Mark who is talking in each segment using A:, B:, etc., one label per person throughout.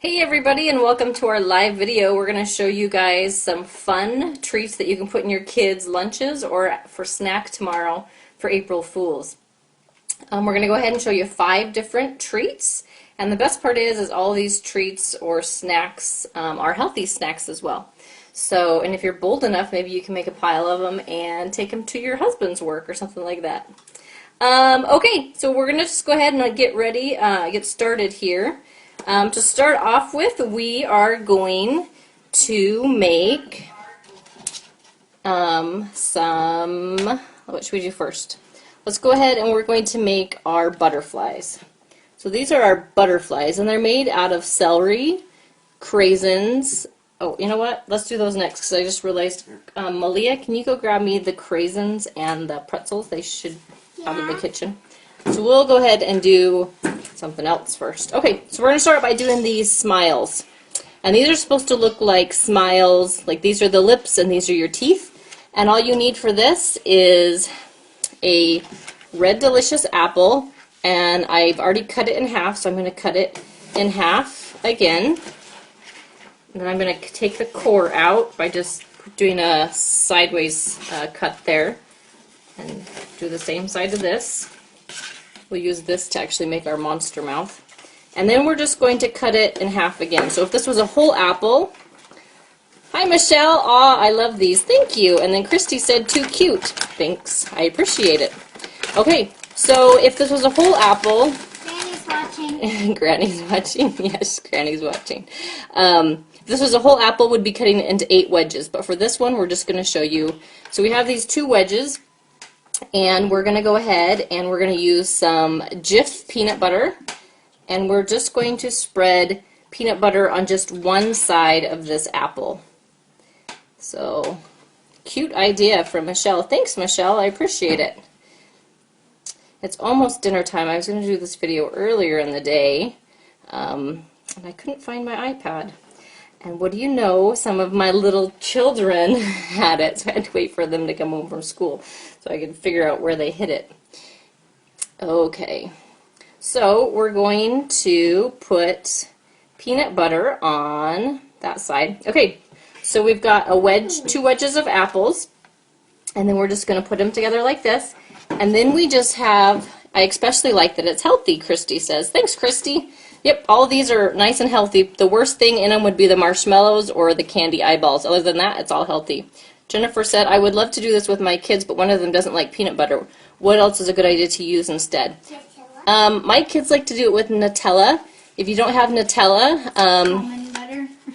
A: Hey everybody, and welcome to our live video. We're going to show you guys some fun treats that you can put in your kids' lunches or for snack tomorrow for April Fools. We're going to go ahead and show you 5 different treats, and the best part is all these treats or snacks are healthy snacks as well. So, and if you're bold enough, maybe you can make a pile of them and take them to your husband's work or something like that. Okay, so we're going to just go ahead and get ready, get started here. To start off with, we are going to make what should we do first? Let's go ahead and we're going to make our butterflies. So these are our butterflies, and they're made out of celery, craisins. Oh, you know what? Let's do those next, because I just realized, Malia, can you go grab me the craisins and the pretzels? They should be out of the kitchen. So we'll go ahead and do something else first. Okay, so we're going to start by doing these smiles. And these are supposed to look like smiles, like these are the lips and these are your teeth. And all you need for this is a red delicious apple, and I've already cut it in half, so I'm going to cut it in half again. And then I'm going to take the core out by just doing a sideways cut there. And do the same side to this. We'll use this to actually make our monster mouth. And then we're just going to cut it in half again. So if this was a whole apple... Hi, Michelle. Aw, I love these. Thank you. And then Christy said, too cute. Thanks. I appreciate it. Okay, so if this was a whole apple...
B: Granny's watching.
A: Granny's watching. Yes, Granny's watching. If this was a whole apple, we'd be cutting it into 8 wedges. But for this one, we're just going to show you. So we have these 2 wedges. And we're going to go ahead and we're going to use some Jif peanut butter, and we're just going to spread peanut butter on just one side of this apple. So, cute idea from Michelle. Thanks, Michelle. I appreciate it. It's almost dinner time. I was going to do this video earlier in the day, and I couldn't find my iPad. And what do you know, some of my little children had it, so I had to wait for them to come home from school so I could figure out where they hid it. Okay, so we're going to put peanut butter on that side. Okay, so we've got a wedge, 2 wedges of apples, and then we're just going to put them together like this. And then we just have, I especially like that it's healthy, Christy says. Thanks, Christy. Yep, all of these are nice and healthy. The worst thing in them would be the marshmallows or the candy eyeballs. Other than that, it's all healthy. Jennifer said, I would love to do this with my kids, but one of them doesn't like peanut butter. What else is a good idea to use instead? My kids like to do it with Nutella. If you don't have Nutella,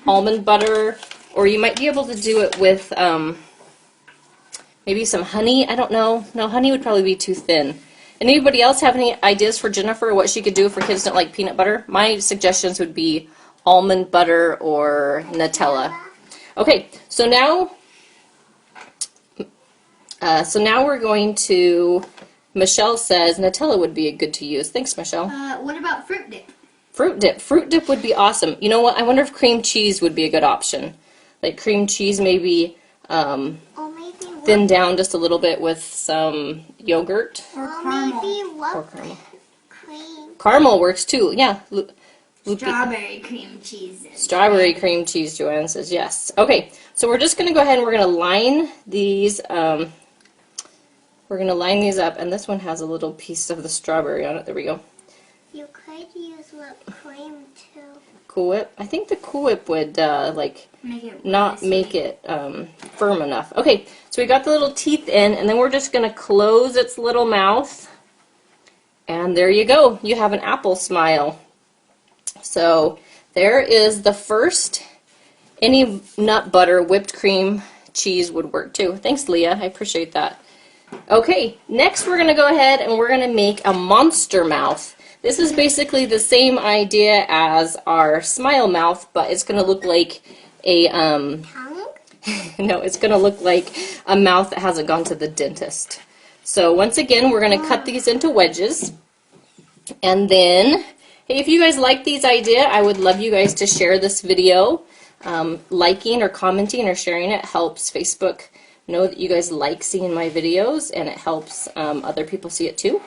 A: almond butter, or you might be able to do it with maybe some honey. I don't know. No, honey would probably be too thin. Anybody else have any ideas for Jennifer what she could do if her kids don't like peanut butter? My suggestions would be almond butter or Nutella. Okay, so now we're going to, Michelle says Nutella would be good to use. Thanks, Michelle.
B: What about fruit dip?
A: Fruit dip. Fruit dip would be awesome. You know what? I wonder if cream cheese would be a good option. Like cream cheese maybe thinned down just a little bit with some yogurt.
B: Or caramel.
A: Or caramel. Caramel works too. Yeah.
B: Strawberry cream cheese.
A: Strawberry cream cheese, Joanne says yes. Okay, so we're just going to go ahead and we're going to line these. We're going to line these up, and this one has a little piece of the strawberry on it. There we go.
B: You could use whipped cream too.
A: Cool Whip. I think the Cool Whip would not make it firm enough. Okay, so we got the little teeth in, and then we're just going to close its little mouth, and there you go. You have an apple smile. So there is the first. Any nut butter, whipped cream, cheese would work too. Thanks, Leah. I appreciate that. Okay, next we're going to go ahead and we're going to make a monster mouth. This is basically the same idea as our smile mouth, but it's going to look like a, no, it's going to look like a mouth that hasn't gone to the dentist. So once again, we're going to cut these into wedges. And then, hey, if you guys like these ideas, I would love you guys to share this video. Liking or commenting or sharing it helps Facebook know that you guys like seeing my videos, and it helps other people see it too.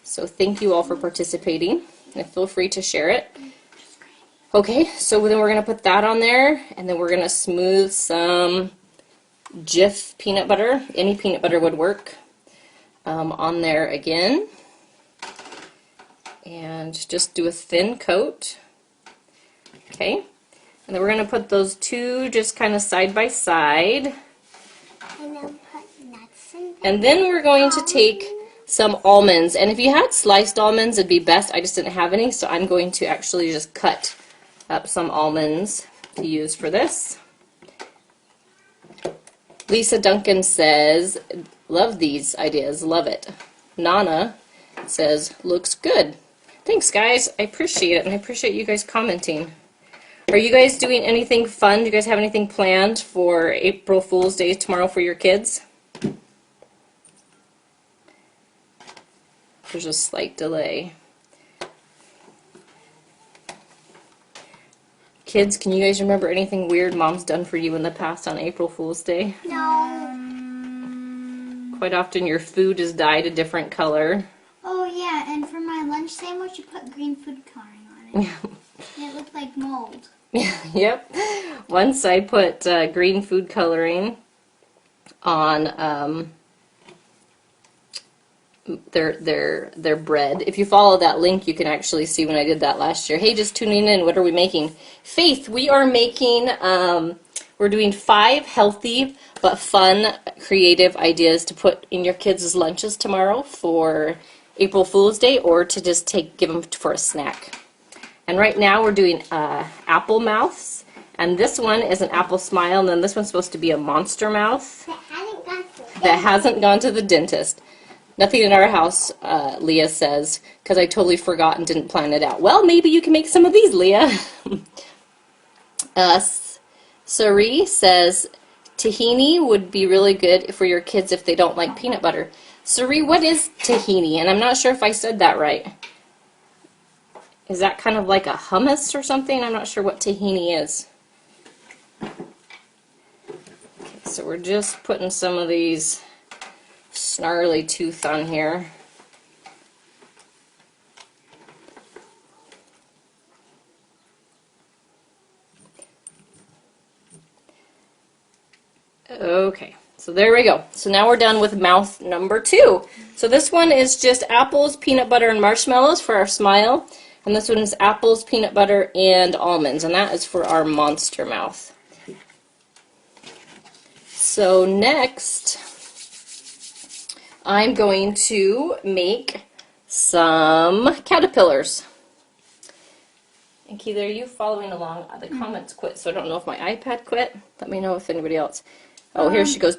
A: So thank you all for participating, and feel free to share it. Okay, so then we're going to put that on there, and then we're going to smooth some Jif peanut butter. Any peanut butter would work. On there again. And just do a thin coat. Okay. And then we're going to put those two just kind of side by side.
B: And then put nuts in there.
A: And then we're going to take some almonds. And if you had sliced almonds, it'd be best. I just didn't have any, so I'm going to actually just cut up some almonds to use for this. Lisa Duncan says, love these ideas, love it. Nana says, looks good. Thanks, guys. I appreciate it, and I appreciate you guys commenting. Are you guys doing anything fun? Do you guys have anything planned for April Fool's Day tomorrow for your kids? There's a slight delay. Kids, can you guys remember anything weird Mom's done for you in the past on April Fool's Day?
B: No.
A: Quite often your food is dyed a different color.
B: Oh yeah, and for my lunch sandwich, you put green food coloring on it. And it looked like mold.
A: Yep. Once I put green food coloring on their bread. If you follow that link, you can actually see when I did that last year. Hey, just tuning in. What are we making? Faith, we are making, we're doing 5 healthy but fun, creative ideas to put in your kids' lunches tomorrow for April Fool's Day, or to just give them for a snack. And right now we're doing apple mouths, and this one is an apple smile, and then this one's supposed to be a monster mouth that hasn't gone to the dentist. Nothing in our house, Leah says, because I totally forgot and didn't plan it out. Well, maybe you can make some of these, Leah. Sari says, tahini would be really good for your kids if they don't like peanut butter. Sari, what is tahini? And I'm not sure if I said that right. Is that kind of like a hummus or something? I'm not sure what tahini is. Okay, so we're just putting some of these snarly tooth on here. Okay, so there we go. So now we're done with mouth number 2. So this one is just apples, peanut butter, and marshmallows for our smile. And this one is apples, peanut butter, and almonds. And that is for our monster mouth. So next, I'm going to make some caterpillars. And Keith, are you following along? The comments quit, so I don't know if my iPad quit. Let me know if anybody else. Oh, here she goes.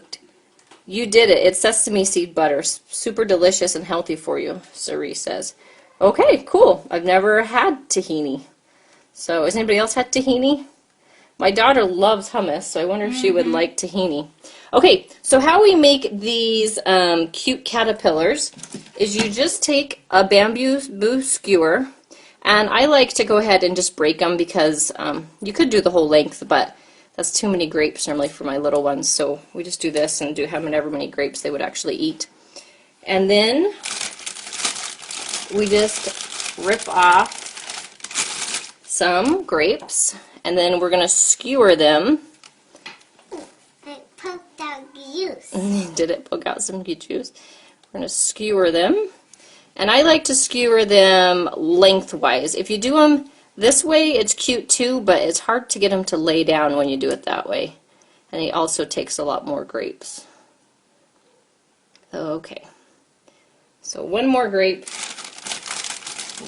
A: You did it. It's sesame seed butter. Super delicious and healthy for you, Sari says. Okay, cool. I've never had tahini. So, has anybody else had tahini? My daughter loves hummus, so I wonder if she would like tahini. Okay, so how we make these cute caterpillars is you just take a bamboo skewer, and I like to go ahead and just break them because you could do the whole length, but that's too many grapes normally for my little ones, so we just do this and do however many grapes they would actually eat. And then we just rip off some grapes, and then we're going to skewer them.
B: It poked out juice.
A: Did it poke out some juice? We're going to skewer them. And I like to skewer them lengthwise. If you do them this way, it's cute too, but it's hard to get them to lay down when you do it that way. And it also takes a lot more grapes. Okay. So one more grape.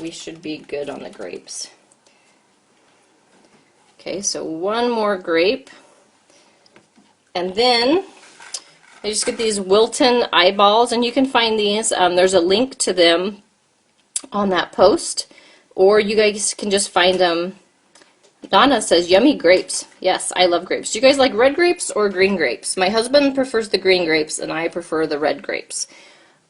A: We should be good on the grapes. Okay, so one more grape. And then I just get these Wilton eyeballs, and you can find these. There's a link to them on that post, or you guys can just find them. Donna says, yummy grapes. Yes, I love grapes. Do you guys like red grapes or green grapes? My husband prefers the green grapes, and I prefer the red grapes.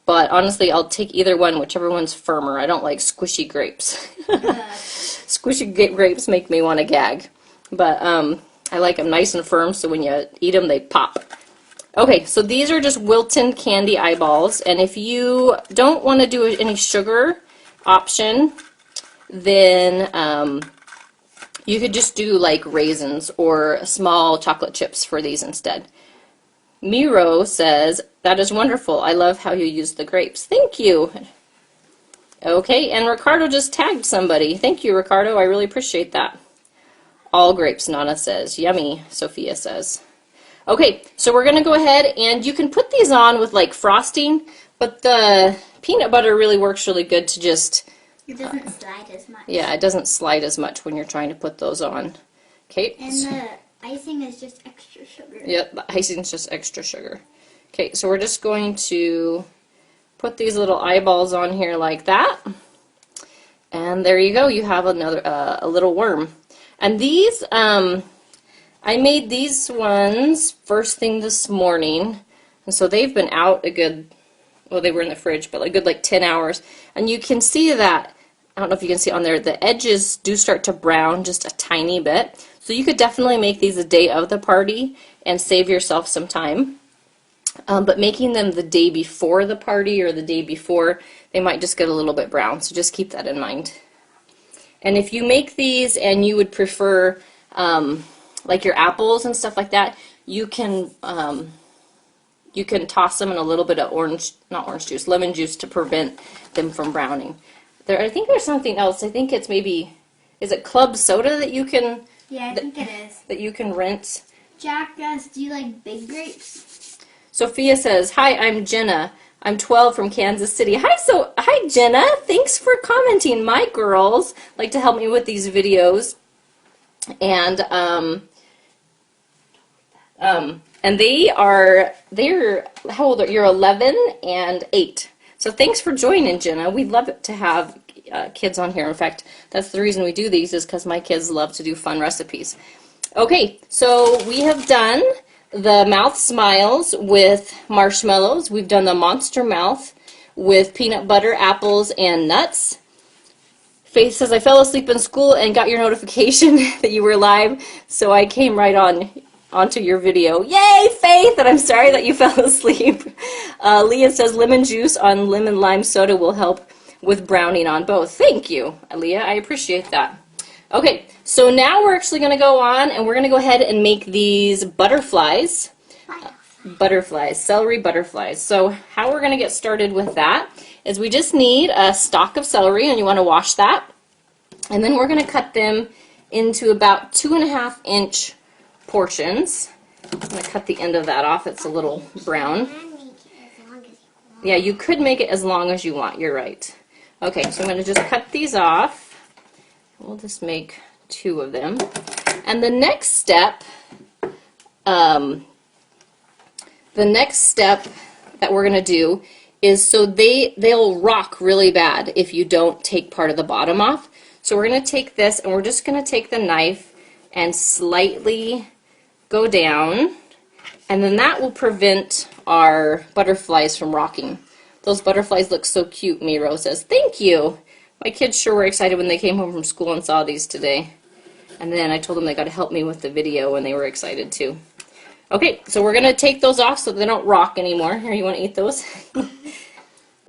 A: But honestly, I'll take either one, whichever one's firmer. I don't like squishy grapes. Squishy grapes make me want to gag. But I like them nice and firm, so when you eat them, they pop. Okay, so these are just Wilton candy eyeballs, and if you don't want to do any sugar option, then You could just do like raisins or small chocolate chips for these instead. Miro says, that is wonderful. I love how you use the grapes. Thank you. Okay, and Ricardo just tagged somebody. Thank you, Ricardo. I really appreciate that. All grapes, Nana says. Yummy, Sophia says. Okay, so we're going to go ahead and you can put these on with like frosting, but the peanut butter really works really good to just...
B: It doesn't slide as much.
A: Yeah, it doesn't slide as much when you're trying to put those on. Okay.
B: And the icing is just extra sugar.
A: Yep, the icing is just extra sugar. Okay, so we're just going to put these little eyeballs on here like that. And there you go, you have another a little worm. And these, I made these ones first thing this morning. And so they've been out a good, well, they were in the fridge, but a good like 10 hours. And you can see that, I don't know if you can see on there, the edges do start to brown just a tiny bit. So you could definitely make these the day of the party and save yourself some time. But making them the day before the party or the day before, they might just get a little bit brown. So just keep that in mind. And if you make these and you would prefer like your apples and stuff like that, you can toss them in a little bit of lemon juice to prevent them from browning. I think there's something else. I think it's maybe, is it club soda that you can...
B: Yeah, I think it is.
A: That you can rinse.
B: Jack asks, do you like big grapes?
A: Sophia says, hi, I'm Jenna. I'm 12 from Kansas City. Hi Jenna. Thanks for commenting. My girls like to help me with these videos. And they're how old are you? You're 11 and 8. So thanks for joining, Jenna. We love it to have kids on here. In fact, that's the reason we do these, is because my kids love to do fun recipes. Okay, so we have done the mouth smiles with marshmallows. We've done the monster mouth with peanut butter, apples, and nuts. Faith says, I fell asleep in school and got your notification that you were live, so I came right onto your video. Yay, Faith! And I'm sorry that you fell asleep. Leah says, lemon juice on lemon lime soda will help with browning on both. Thank you, Leah. I appreciate that. Okay, so now we're actually going to go on and we're going to go ahead and make these butterflies. Celery butterflies. So how we're going to get started with that is we just need a stalk of celery, and you want to wash that. And then we're going to cut them into about 2.5-inch portions. I'm going to cut the end of that off. It's a little brown. Yeah, you could make it as long as you want. You're right. Okay, so I'm going to just cut these off. We'll just make 2 of them. And the next step that we're going to do is, so they'll rock really bad if you don't take part of the bottom off. So we're going to take this and we're just going to take the knife and slightly go down, and then that will prevent our butterflies from rocking. Those butterflies look so cute, Miro says. Thank you. My kids sure were excited when they came home from school and saw these today. And then I told them they got to help me with the video, and they were excited too. Okay, so we're going to take those off so they don't rock anymore. Here, you want to eat those?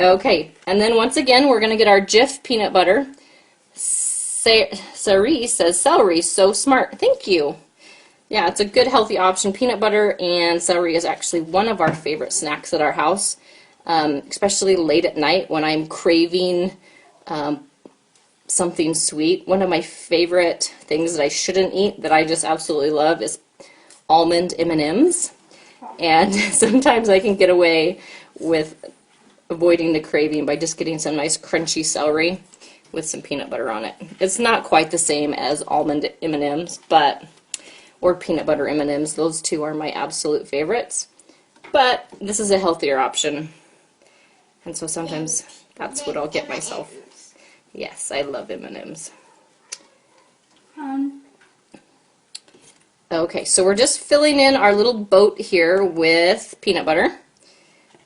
A: Okay, and then once again, we're going to get our Jif peanut butter. Sari says, celery, so smart. Thank you. Yeah, it's a good healthy option. Peanut butter and celery is actually one of our favorite snacks at our house, especially late at night when I'm craving something sweet. One of my favorite things that I shouldn't eat that I just absolutely love is almond M&Ms. And sometimes I can get away with avoiding the craving by just getting some nice crunchy celery with some peanut butter on it. It's not quite the same as almond M&Ms, or peanut butter M&Ms. Those two are my absolute favorites. But this is a healthier option. And so sometimes that's what I'll get myself. Yes, I love M&Ms. Okay, so we're just filling in our little boat here with peanut butter.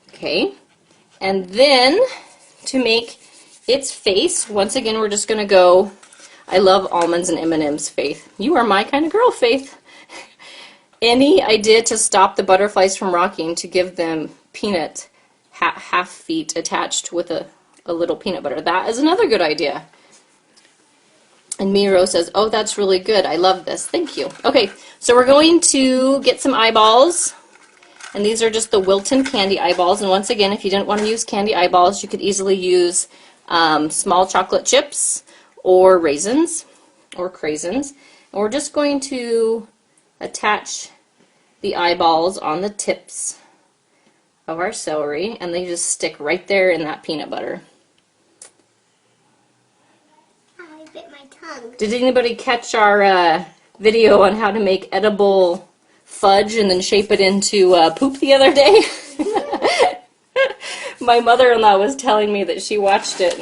A: Okay, and then to make its face, once again, we're just going to go, I love almonds and M&Ms, Faith. You are my kind of girl, Faith. Any idea to stop the butterflies from rocking, to give them peanut half feet attached with a little peanut butter? That is another good idea. And Miro says, oh, that's really good. I love this. Thank you. Okay, so we're going to get some eyeballs. And these are just the Wilton candy eyeballs. And once again, if you didn't want to use candy eyeballs, you could easily use small chocolate chips or raisins or craisins. And we're just going to attach the eyeballs on the tips of our celery, and they just stick right there in that peanut butter.
B: I bit my tongue.
A: Did anybody catch our video on how to make edible fudge and then shape it into poop the other day? My mother-in-law was telling me that she watched it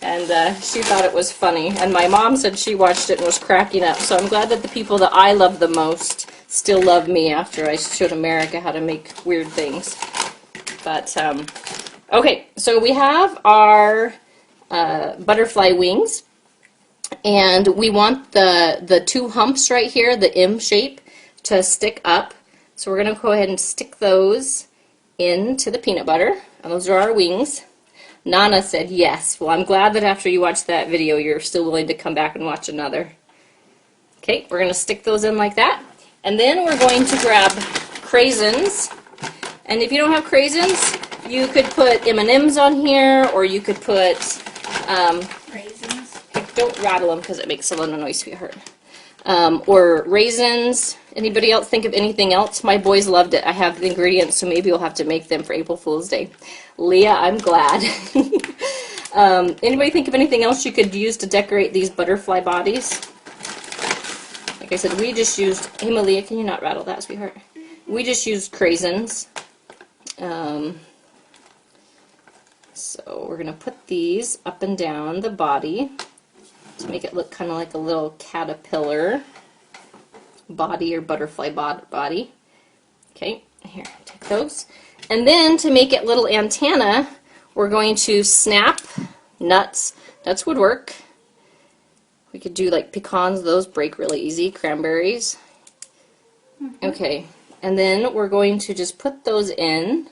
A: and she thought it was funny, and my mom said she watched it and was cracking up. So I'm glad that the people that I love the most still love me after I showed America how to make weird things. But okay, so we have our butterfly wings, and we want the two humps right here, the M shape, to stick up. So we're going to go ahead and stick those into the peanut butter, and those are our wings. Nana said yes. Well, I'm glad that after you watch that video, you're still willing to come back and watch another. Okay, we're going to stick those in like that, and then we're going to grab craisins. And if you don't have craisins, you could put M&Ms on here, or you could put
B: Raisins.
A: don't rattle them because it makes a lot of noise, sweetheart. Or raisins. Anybody else think of anything else? My boys loved it. I have the ingredients, so maybe we'll have to make them for April Fool's Day. Leah, I'm glad. Anybody think of anything else you could use to decorate these butterfly bodies? Like I said, we just used... Hey, Malia, can you not rattle that, sweetheart? We just used craisins. So we're going to put these up and down the body to make it look kind of like a little caterpillar body or butterfly body. Okay, here, take those. And then to make it little antenna, we're going to snap nuts. Nuts would work. We could do like pecans, those break really easy, cranberries. Okay, and then we're going to just put those in,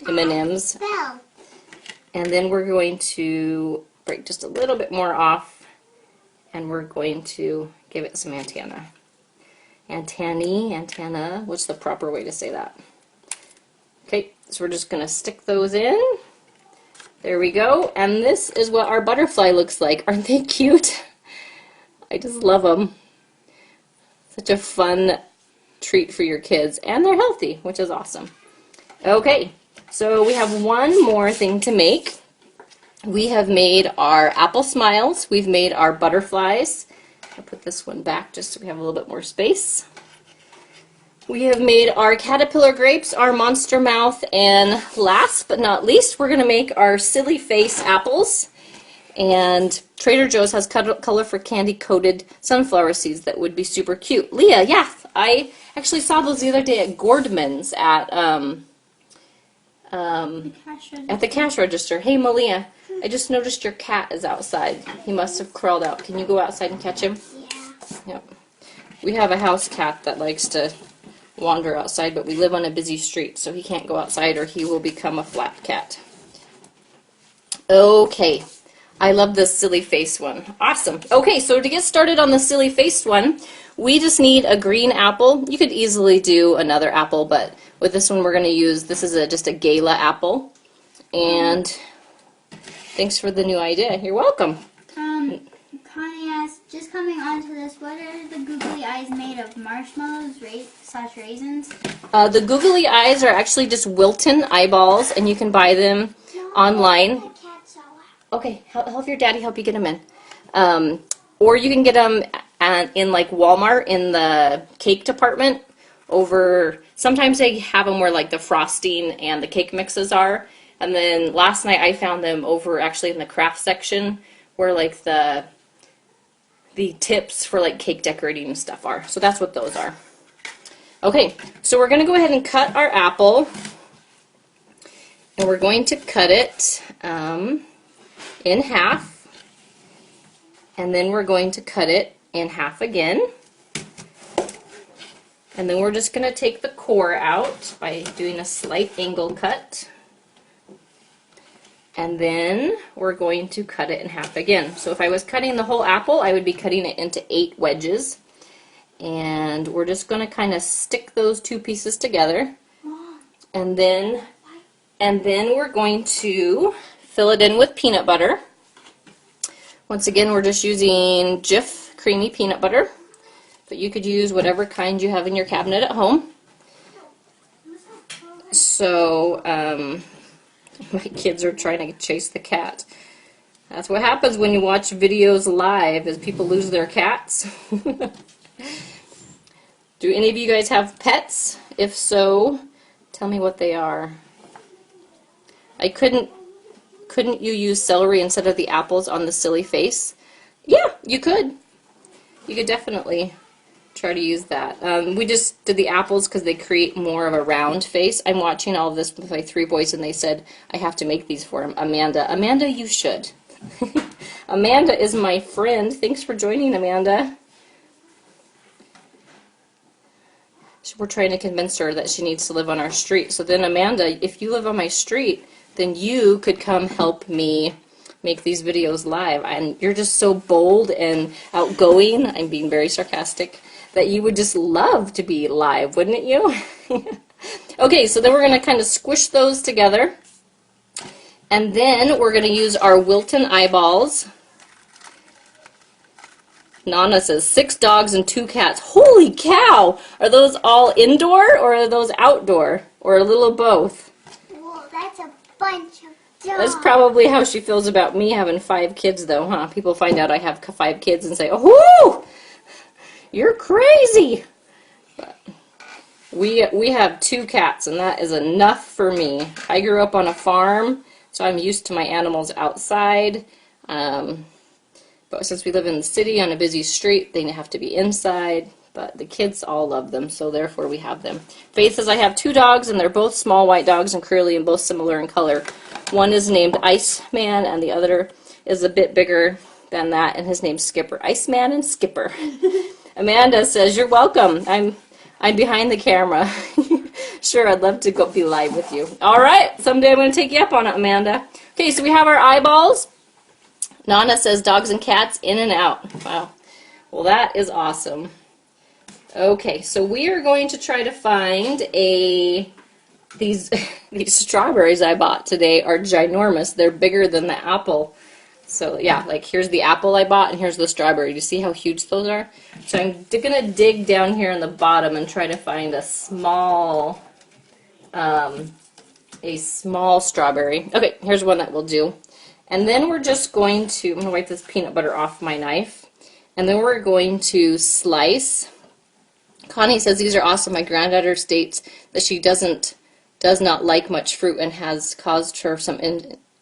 A: M&Ms. And then we're going to break just a little bit more off, and we're going to give it some antenna. Antenna, what's the proper way to say that? Okay, so we're just going to stick those in. There we go, and this is what our butterfly looks like. Aren't they cute? I just love them. Such a fun treat for your kids, and they're healthy, which is awesome. Okay, so we have one more thing to make. We have made our apple smiles. We've made our butterflies. I'll put this one back just so we have a little bit more space. We have made our caterpillar grapes, our monster mouth, and last but not least, we're going to make our silly face apples. And Trader Joe's has colorful candy-coated sunflower seeds that would be super cute. Leah, yeah, I actually saw those the other day at Gordman's at the cash register. Hey, Malia, I just noticed your cat is outside. He must have crawled out. Can you go outside and catch him?
B: Yeah.
A: Yep. We have a house cat that likes to wander outside, but we live on a busy street, so he can't go outside or he will become a flat cat. Okay. I love this silly face one. Awesome. Okay, so to get started on the silly face one, we just need a green apple. You could easily do another apple, but with this one we're going to use, this is just a gala apple. And thanks for the new idea. You're welcome.
B: Connie asked, just coming on to this, what are the googly eyes made of? Marshmallows / raisins?
A: The googly eyes are actually just Wilton eyeballs, and you can buy them online. Okay, help your daddy help you get them in. Or you can get them in like Walmart in the cake department. Sometimes they have them where like the frosting and the cake mixes are. And then last night I found them over actually in the craft section where like the tips for like cake decorating and stuff are. So that's what those are. Okay, so we're going to go ahead and cut our apple. And we're going to cut it in half, and then we're going to cut it in half again, and then we're just going to take the core out by doing a slight angle cut, And then we're going to cut it in half again. So if I was cutting the whole apple, I would be cutting it into 8 wedges. And we're just going to kind of stick those 2 pieces together. And then we're going to fill it in with peanut butter. Once again, we're just using Jif creamy peanut butter, but you could use whatever kind you have in your cabinet at home. So, my kids are trying to chase the cat. That's what happens when you watch videos live, is people lose their cats. Do any of you guys have pets? If so, tell me what they are. Couldn't you use celery instead of the apples on the silly face? Yeah, you could. You could definitely try to use that. We just did the apples because they create more of a round face. I'm watching all of this with my 3 boys, and they said I have to make these for Amanda. Amanda, you should. Amanda is my friend. Thanks for joining, Amanda. We're trying to convince her that she needs to live on our street. So then, Amanda, if you live on my street, then you could come help me make these videos live. And you're just so bold and outgoing, I'm being very sarcastic, that you would just love to be live, wouldn't you? Okay, so then we're going to kind of squish those together. And then we're going to use our Wilton eyeballs. Nana says 6 dogs and 2 cats. Holy cow! Are those all indoor or are those outdoor? Or a little both?
B: Well, that's a bunch of dogs.
A: That's probably how she feels about me having 5 kids, though, huh? People find out I have 5 kids and say, "Oh, you're crazy!" But we have 2 cats, and that is enough for me. I grew up on a farm, so I'm used to my animals outside. But since we live in the city on a busy street, they have to be inside. But the kids all love them, so therefore we have them. Faith says I have 2 dogs, and they're both small white dogs and curly and both similar in color. One is named Iceman, and the other is a bit bigger than that, and his name's Skipper. Iceman and Skipper. Amanda says, you're welcome. I'm behind the camera. Sure, I'd love to go be live with you. All right, someday I'm going to take you up on it, Amanda. Okay, so we have our eyeballs. Nana says dogs and cats in and out. Wow. Well, that is awesome. Okay, so we are going to try to find these strawberries I bought today are ginormous. They're bigger than the apple. So yeah, like here's the apple I bought and here's the strawberry. Do you see how huge those are? So I'm going to dig down here in the bottom and try to find a small strawberry. Okay, here's one that will do. And then we're just going to, I'm going to wipe this peanut butter off my knife. And then we're going to slice. Connie says these are awesome. My granddaughter states that she does not like much fruit and has caused her some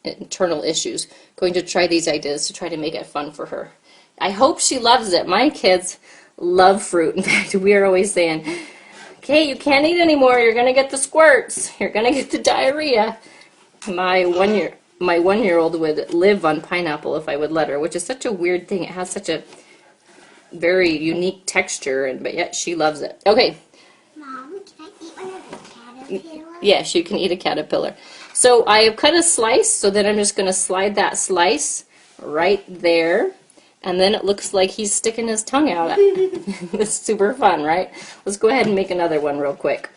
A: internal issues. Going to try these ideas to try to make it fun for her. I hope she loves it. My kids love fruit. In fact, we are always saying, okay, you can't eat anymore. You're going to get the squirts. You're going to get the diarrhea. My one-year-old would live on pineapple if I would let her, which is such a weird thing. It has such a very unique texture, but yet she loves it. Okay.
B: Mom, can I eat one of the caterpillars?
A: Yes, you can eat a caterpillar. So I have cut a slice, so then I'm just going to slide that slice right there. And then it looks like he's sticking his tongue out. It's super fun, right? Let's go ahead and make another one real quick.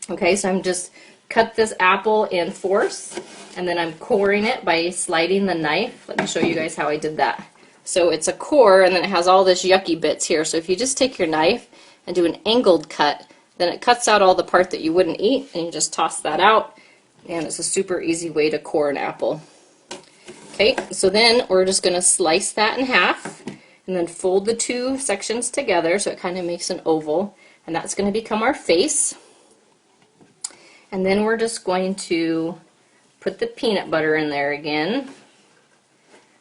A: Okay, so I'm just cut this apple in fourths, and then I'm coring it by sliding the knife. Let me show you guys how I did that. So it's a core, and then it has all this yucky bits here. So if you just take your knife and do an angled cut, then it cuts out all the part that you wouldn't eat, and you just toss that out, and it's a super easy way to core an apple. Okay, so then we're just going to slice that in half, and then fold the 2 sections together so it kind of makes an oval, and that's going to become our face. And then we're just going to put the peanut butter in there again.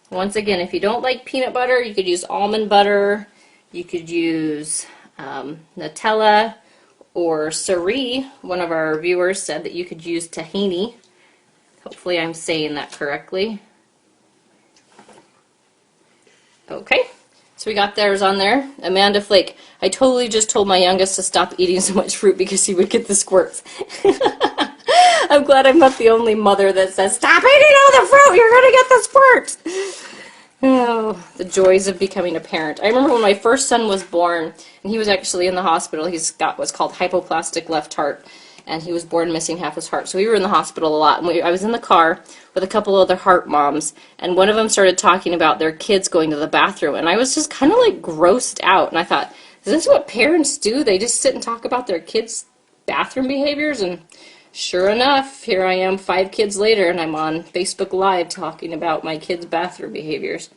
A: Once again, if you don't like peanut butter, you could use almond butter, you could use Nutella, or Sari. One of our viewers said that you could use tahini. Hopefully I'm saying that correctly. Okay, so we got theirs on there. Amanda Flake, I totally just told my youngest to stop eating so much fruit because he would get the squirts. I'm glad I'm not the only mother that says, "Stop eating all the fruit, you're gonna get the squirt." Oh, the joys of becoming a parent. I remember when my first son was born, and he was actually in the hospital. He's got what's called hypoplastic left heart, and he was born missing half his heart. So we were in the hospital a lot, and I was in the car with a couple other heart moms, and one of them started talking about their kids going to the bathroom, and I was just kind of like grossed out, and I thought, is this what parents do? They just sit and talk about their kids' bathroom behaviors? And sure enough, here I am 5 kids later, and I'm on Facebook Live talking about my kids' bathroom behaviors.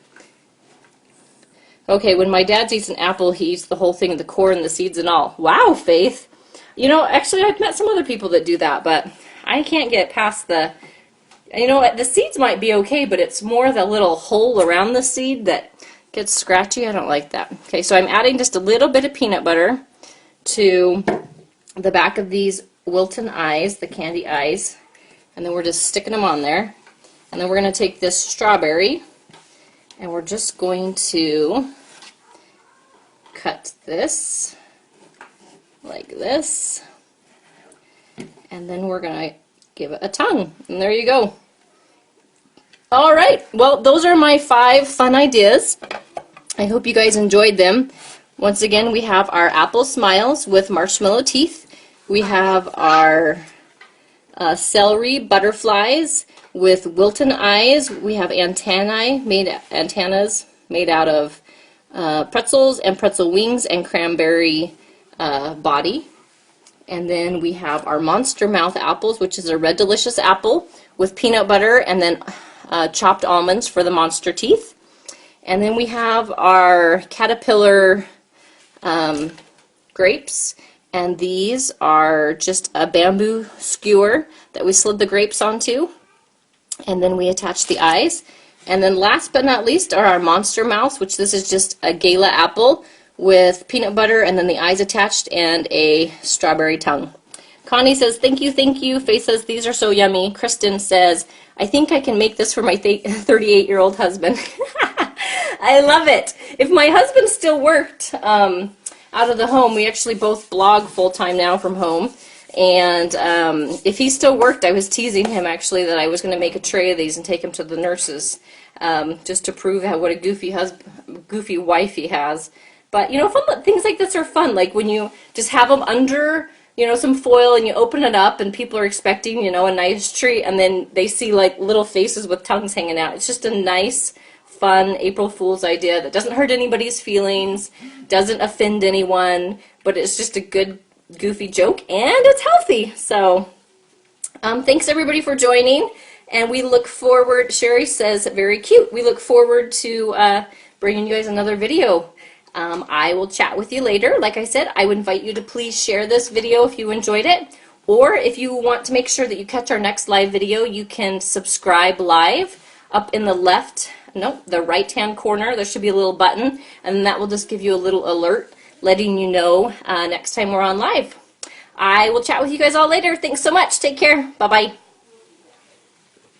A: Okay, when my dad eats an apple, he eats the whole thing, the core and the seeds and all. Wow, Faith! You know, actually, I've met some other people that do that, but I can't get past the... You know what, the seeds might be okay, but it's more the little hole around the seed that gets scratchy. I don't like that. Okay, so I'm adding just a little bit of peanut butter to the back of these Wilton eyes, the candy eyes, and then we're just sticking them on there. And then we're going to take this strawberry, and we're just going to cut this like this, and then we're going to give it a tongue, and there you go. All right, well, those are my 5 fun ideas. I hope you guys enjoyed them. Once again, we have our apple smiles with marshmallow teeth. We have our celery butterflies with Wilton eyes. We have antennas made out of pretzels and pretzel wings and cranberry body. And then we have our monster mouth apples, which is a red delicious apple with peanut butter and then chopped almonds for the monster teeth. And then we have our caterpillar grapes, and these are just a bamboo skewer that we slid the grapes onto, and then we attach the eyes. And then last but not least are our monster mouths, which this is just a gala apple with peanut butter and then the eyes attached and a strawberry tongue. Connie says, thank you, thank you. Faith says, these are so yummy. Kristen says, I think I can make this for my 38-year-old husband. I love it. If my husband still worked out of the home, we actually both blog full-time now from home, and if he still worked, I was teasing him actually that I was going to make a tray of these and take him to the nurses just to prove what a goofy wife he has. But, you know, things like this are fun, like when you just have them under, you know, some foil and you open it up and people are expecting, you know, a nice treat, and then they see like little faces with tongues hanging out. It's just a nice, fun April Fool's idea that doesn't hurt anybody's feelings, doesn't offend anyone, but it's just a good, goofy joke, and it's healthy. So, thanks everybody for joining, and we look forward, Sherry says, very cute, we look forward to bringing you guys another video. I will chat with you later. Like I said, I would invite you to please share this video if you enjoyed it, or if you want to make sure that you catch our next live video, you can subscribe live up in the the right-hand corner. There should be a little button, and that will just give you a little alert letting you know next time we're on live. I will chat with you guys all later. Thanks so much. Take care. Bye-bye.